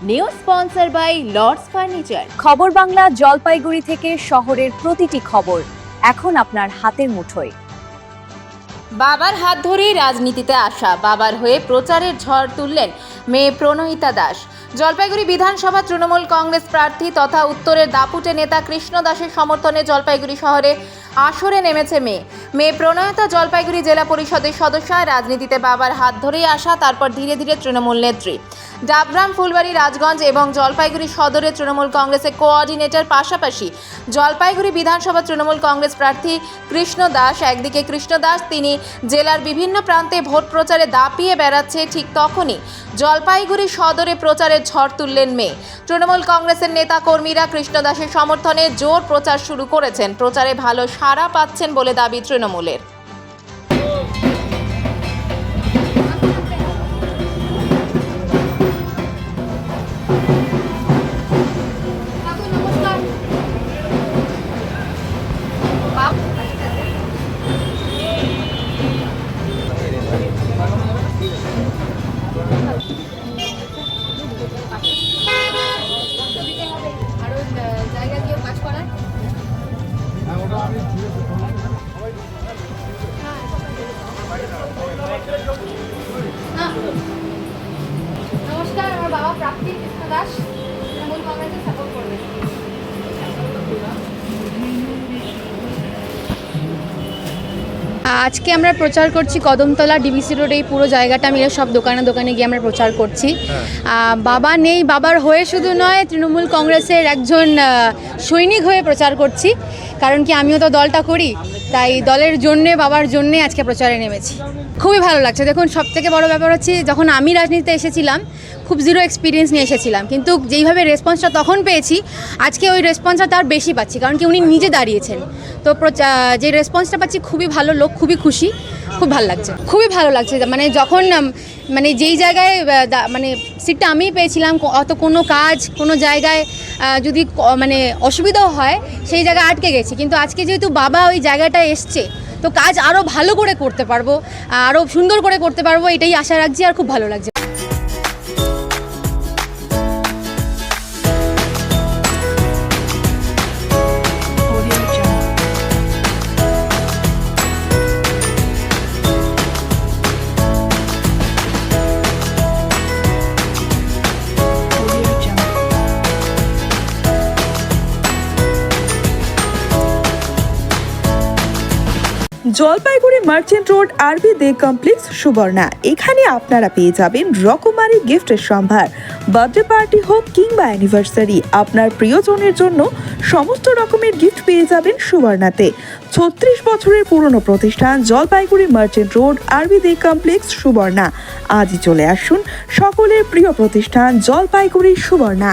New sponsor by Lords furniture. Khabar Bangla Jalpaiguri থেকে শহরের প্রতিটি খবর এখন আপনার হাতের মুঠোয়। বাবার হাত ধরেই রাজনীতিতে আসা, বাবার হয়ে প্রচারের ঝড় তুললেন মেয়ে প্রণহিতা দাস। জলপাইগুড়ি বিধানসভা তৃণমূল কংগ্রেস প্রার্থী তথা উত্তরের দাপুটে নেতা কৃষ্ণ দাসের সমর্থনে জলপাইগুড়ি শহরে আসরে নেমেছে মেয়ে প্রণহিতা জলপাইগুড়ি জেলা পরিষদের সদস্য। রাজনীতিতে বাবার হাত ধরেই আসা, তারপর ধীরে ধীরে তৃণমূল নেত্রী। ডাবগ্রাম, ফুলবাড়ি, রাজগঞ্জ এবং জলপাইগুড়ি সদরে তৃণমূল কংগ্রেসের কোঅর্ডিনেটর, পাশাপাশি জলপাইগুড়ি বিধানসভা তৃণমূল কংগ্রেস প্রার্থী কৃষ্ণ দাস। একদিকে কৃষ্ণ দাস তিনি জেলার বিভিন্ন প্রান্তে ভোট প্রচারে দাপিয়ে বেড়াচ্ছে, ঠিক তখনই জলপাইগুড়ি সদরে প্রচারের ঝড় তুললেন মেয়ে। তৃণমূল কংগ্রেসের নেতা কর্মীরা কৃষ্ণ দাসের সমর্থনে জোর প্রচার শুরু করেছেন। প্রচারে ভালো সাড়া পাচ্ছেন বলে দাবি তৃণমূলের। নমস্কার, আমার বাবা প্রার্থী কৃষ্ণ দাস, তৃণমূল কংগ্রেসকে সাপোর্ট করবে। আজকে আমরা প্রচার করছি কদমতলা ডিবিসি রোড, এই পুরো জায়গাটা মিলে সব দোকানে দোকানে গিয়ে আমরা প্রচার করছি। বাবা নেই, বাবার হয়ে শুধু নয়, তৃণমূল কংগ্রেসের একজন সৈনিক হয়ে প্রচার করছি। কারণ কি, আমিও তো দলটা করি, তাই দলের জন্যে, বাবার জন্যে আজকে প্রচারে নেমেছি। খুবই ভালো লাগছে। দেখুন, সবথেকে বড় ব্যাপার হচ্ছে, যখন আমি রাজনীতিতে এসেছিলাম খুব জিরো এক্সপিরিয়েন্স নিয়ে এসেছিলাম, কিন্তু যেইভাবে রেসপন্সটা তখন পেয়েছি, আজকে ওই রেসপন্সটা তার বেশি পাচ্ছি। কারণ কি, উনি নিজে দাঁড়িয়েছেন, তো যে রেসপন্সটা পাচ্ছি খুবই ভালো, লোক খুবই খুশি, খুব ভালো লাগছে। খুবই ভালো লাগছে, মানে যখন মানে যেই জায়গায় মানে সিটটা আমিই পেয়েছিলাম, অত কোনো কাজ কোনো জায়গায় যদি মানে অসুবিধাও হয়, সেই জায়গায় আটকে গেছি। কিন্তু আজকে যেহেতু বাবা ওই জায়গাটায় এসছে, তো কাজ আরও ভালো করে করতে পারবো, আরও সুন্দর করে করতে পারবো, এটাই আশা রাখছি। আর খুব ভালো লাগছে। জলপাইগুড়ি মার্চেন্ট রোড আরবি দে কমপ্লেক্স সুবর্ণা। এখানে আপনারা পেয়ে যাবেন রকমারি গিফটের সম্ভার। বার্থডে পার্টি হোক কিংবা অ্যানিভার্সারি, আপনার প্রিয়জনের জন্য সমস্ত রকমের গিফট পেয়ে যাবেন সুবর্ণাতে। 36 বছরের পুরনো প্রতিষ্ঠান জলপাইগুড়ি মার্চেন্ট রোড আরবি দে কমপ্লেক্স সুবর্ণা। আজই চলে আসুন সকলের প্রিয় প্রতিষ্ঠান জলপাইগুড়ি সুবর্ণা।